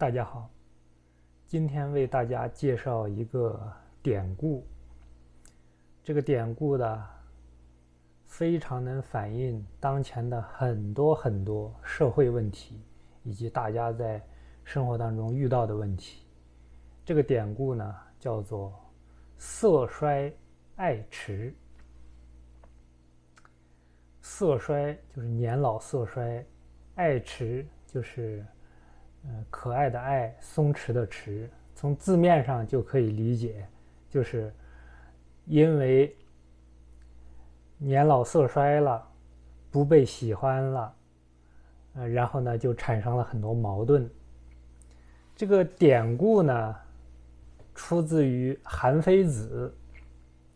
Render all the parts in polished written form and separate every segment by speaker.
Speaker 1: 大家好，今天为大家介绍一个典故。这个典故呢，非常能反映当前的很多社会问题，以及大家在生活当中遇到的问题。这个典故呢，叫做色衰爱弛。色衰就是年老色衰，爱弛就是可爱的爱，松弛的弛。从字面上就可以理解，就是因为年老色衰了，不被喜欢了，然后呢就产生了很多矛盾。这个典故呢，出自于韩非子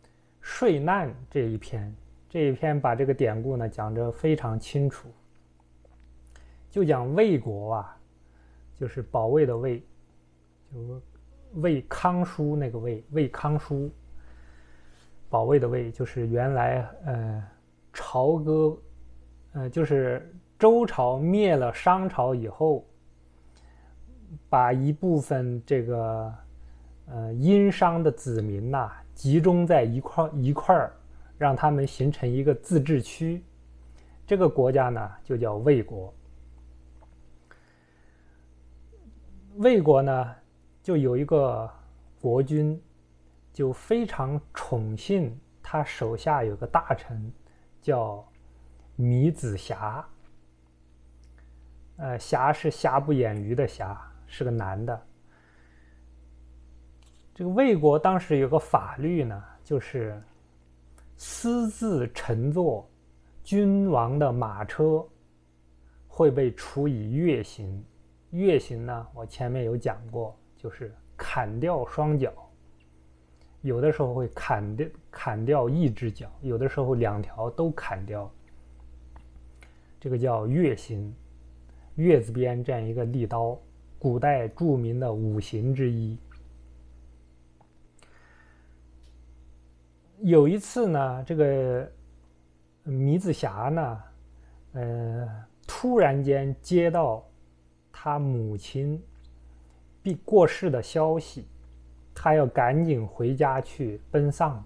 Speaker 1: 《税难》这一篇。这一篇把这个典故呢讲得非常清楚，就讲魏国啊，就是保卫的卫，就魏康叔那个魏，魏康叔，保卫的卫，就是原来朝歌，就是周朝灭了商朝以后，把一部分这个殷商的子民呐，集中在一块儿，让他们形成一个自治区。这个国家呢就叫魏国。魏国呢就有一个国君，就非常宠信他手下有个大臣叫米子瑕。瑕是瑕不掩瑜的瑕，是个男的。这个魏国当时有个法律呢，就是私自乘坐君王的马车会被处以月刑。月刑呢，我前面有讲过，就是砍掉双脚，有的时候会砍掉一只脚，有的时候两条都砍掉，这个叫月刑。月字边这样一个利刀，古代著名的五刑之一。有一次呢，这个米子瑕呢，突然间接到他母亲过世的消息，他要赶紧回家去奔丧。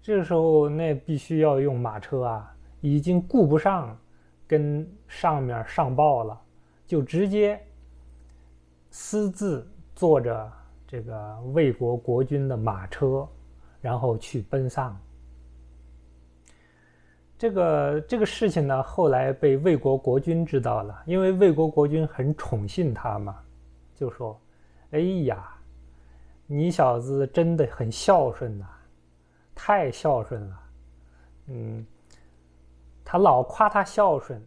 Speaker 1: 这个时候那必须要用马车啊，已经顾不上跟上面上报了，就直接私自坐着这个魏国国君的马车，然后去奔丧。这个事情呢，后来被魏国国君知道了，因为魏国国君很宠信他嘛，就说：“哎呀，你小子真的很孝顺呐，太孝顺了。”他老夸他孝顺，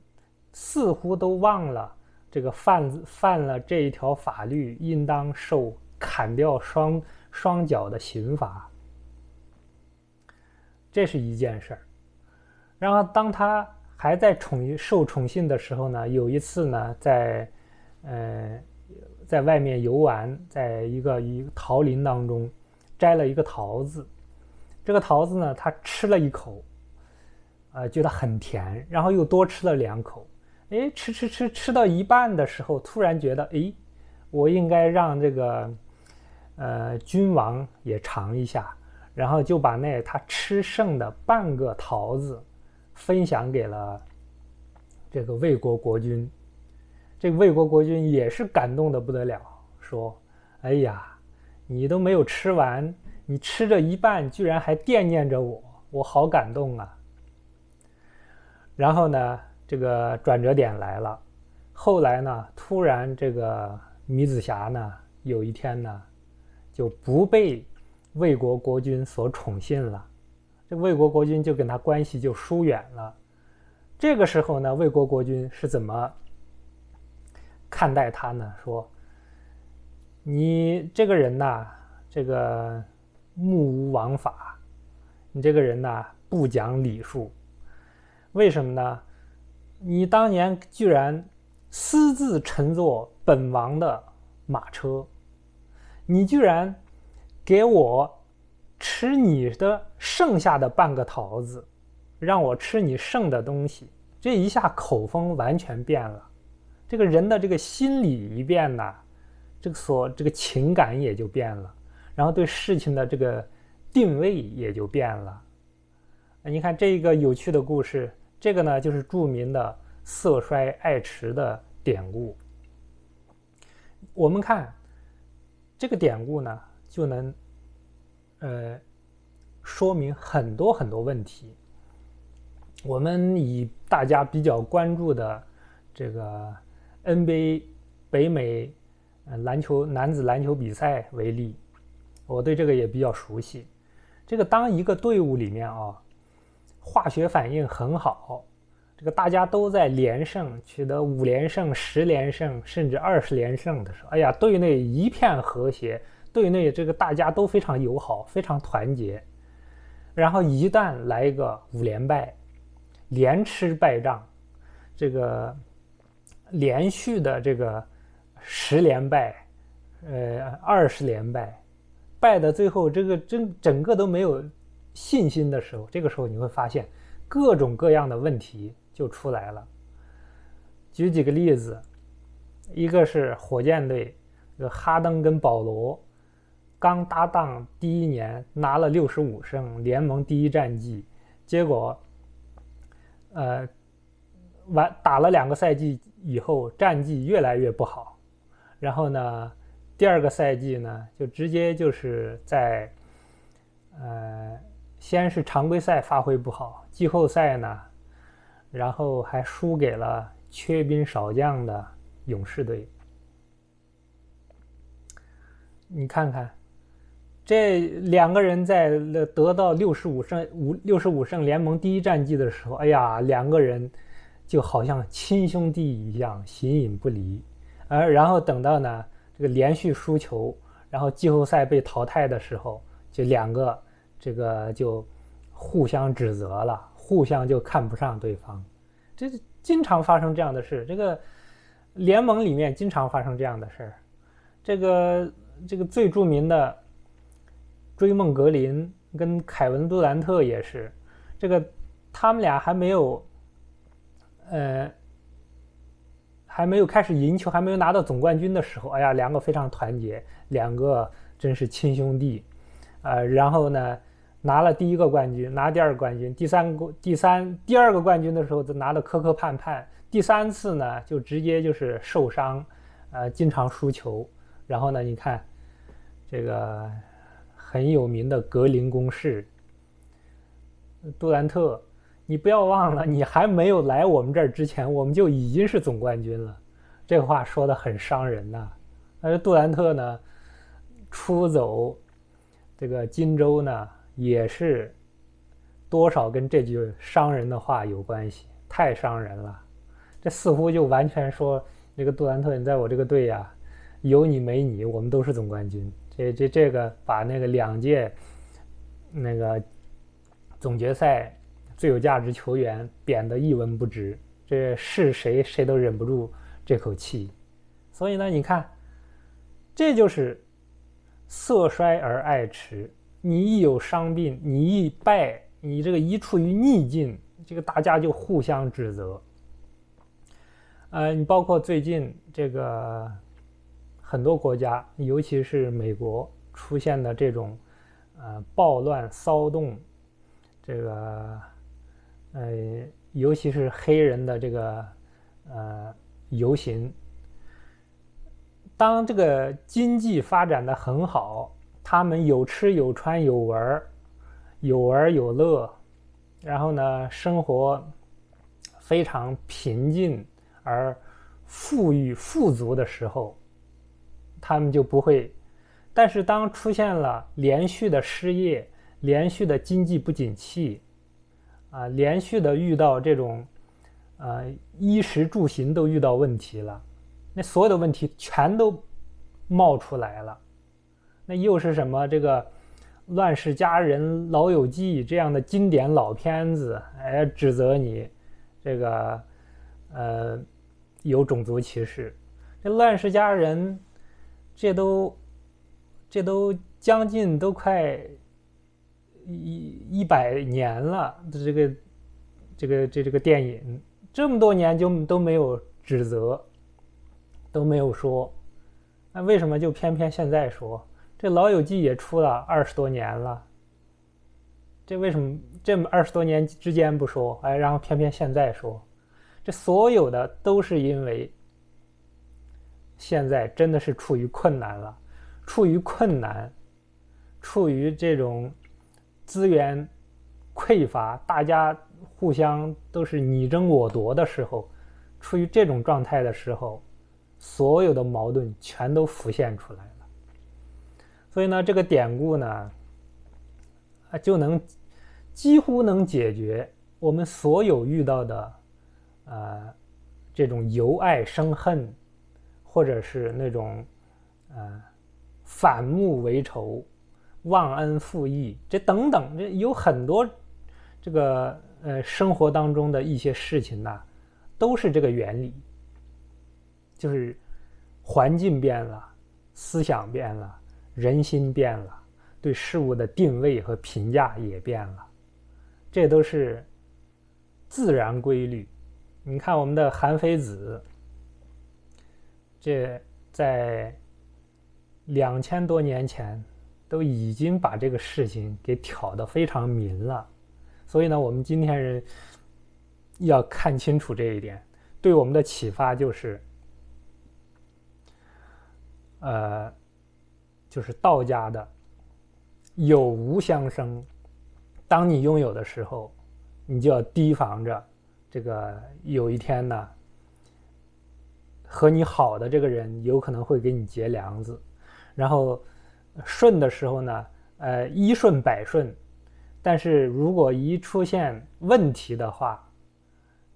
Speaker 1: 似乎都忘了这个犯了这一条法律，应当受砍掉双脚的刑罚。这是一件事儿。然后当他还在受宠幸的时候呢，有一次呢，在外面游玩，在一个桃林当中摘了一个桃子。这个桃子呢，他吃了一口，觉得很甜，然后又多吃了2口。吃到一半的时候，突然觉得，我应该让这个君王也尝一下，然后就把他吃剩的半个桃子分享给了这个魏国国君。这个魏国国君也是感动得不得了，说：“哎呀，你都没有吃完，你吃着一半居然还惦念着我，我好感动啊。”然后呢，这个转折点来了。后来呢，突然这个米子瑕呢，有一天呢，就不被魏国国君所宠信了。这个魏国国君就跟他关系就疏远了。这个时候呢，魏国国君是怎么看待他呢？说：“你这个人呐，这个目无王法，你这个人呐，不讲礼数。为什么呢？你当年居然私自乘坐本王的马车，你居然给我吃你的剩下的半个桃子，让我吃你剩的东西。”这一下口风完全变了，这个人的这个心理一变呢，这个情感也就变了，然后对事情的这个定位也就变了。你看这个有趣的故事，这个呢就是著名的色衰爱弛的典故。我们看这个典故呢，就能说明很多很多问题。我们以大家比较关注的这个 NBA 北美男子篮球比赛为例，我对这个也比较熟悉。这个当一个队伍里面啊，化学反应很好，这个大家都在连胜，取得5连胜、10连胜，甚至20连胜的时候，哎呀，队内一片和谐，队内这个大家都非常友好，非常团结。然后一旦来一个5连败，连吃败仗，这个连续的这个10连败，20连败，败的最后这个整个都没有信心的时候，这个时候你会发现各种各样的问题就出来了。举几个例子，一个是火箭队，哈登跟保罗刚搭档第一年拿了65胜，联盟第一战绩，结果打了2个赛季以后，战绩越来越不好。然后呢，第2个赛季呢，就直接就是在先是常规赛发挥不好，季后赛呢，然后还输给了缺兵少将的勇士队。你看看，这2个人在得到65胜联盟第一战绩的时候，哎呀，2个人就好像亲兄弟一样形影不离。然后等到呢这个连续输球，然后季后赛被淘汰的时候，就2个这个就互相指责了，互相就看不上对方。这经常发生这样的事，这个联盟里面经常发生这样的事。这个最著名的追梦格林跟凯文杜兰特也是，这个他们俩还没有开始赢球，还没有拿到总冠军的时候，哎呀，2个非常团结，2个真是亲兄弟。然后呢拿了第1个冠军，拿第2个冠军，第2个冠军的时候就拿得磕磕绊绊，第3次呢就直接就是受伤，经常输球。然后呢你看这个很有名的格林公式，杜兰特，你不要忘了，你还没有来我们这儿之前，我们就已经是总冠军了。这话说得很伤人呐。而杜兰特呢出走这个金州呢，也是多少跟这句伤人的话有关系，太伤人了。这似乎就完全说这个杜兰特，你在我这个队呀，有你没你，我们都是总冠军。这个把那个2届那个总决赛最有价值球员贬得一文不值，这是谁都忍不住这口气。所以呢你看，这就是色衰而爱弛。你一有伤病，你一败，你这个一处于逆境，这个大家就互相指责。你包括最近这个很多国家，尤其是美国出现的这种暴乱骚动，这个尤其是黑人的这个游行。当这个经济发展的很好，他们有吃有穿有玩有乐，然后呢生活非常平静而富裕富足的时候，他们就不会。但是当出现了连续的失业，连续的经济不景气，连续的遇到这种衣食住行都遇到问题了，那所有的问题全都冒出来了。那又是什么这个乱世佳人老友记这样的经典老片子，指责你这个有种族歧视。这乱世佳人这都将近都快100年了，这个电影这么多年就都没有指责，都没有说，那为什么就偏偏现在说？这《老友记》也出了20多年了，这为什么这么20多年之间不说，然后偏偏现在说？这所有的都是因为现在真的是处于困难了，处于困难，处于这种资源匮乏，大家互相都是你争我夺的时候，处于这种状态的时候，所有的矛盾全都浮现出来了。所以呢，这个典故呢，就能几乎能解决我们所有遇到的这种由爱生恨，或者是那种反目为仇、忘恩负义，这等等，这有很多这个生活当中的一些事情呢，都是这个原理，就是环境变了，思想变了，人心变了，对事物的定位和评价也变了，这都是自然规律。你看我们的韩非子，这在2000多年前都已经把这个事情给挑得非常明了，所以呢，我们今天人要看清楚这一点，对我们的启发就是，就是道家的有无相生。当你拥有的时候，你就要提防着这个有一天呢，和你好的这个人有可能会给你结梁子，然后顺的时候呢，一顺百顺，但是如果一出现问题的话，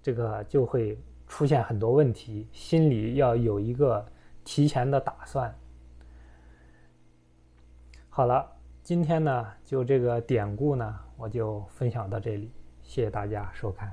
Speaker 1: 这个就会出现很多问题，心里要有一个提前的打算。好了，今天呢，就这个典故呢，我就分享到这里，谢谢大家收看。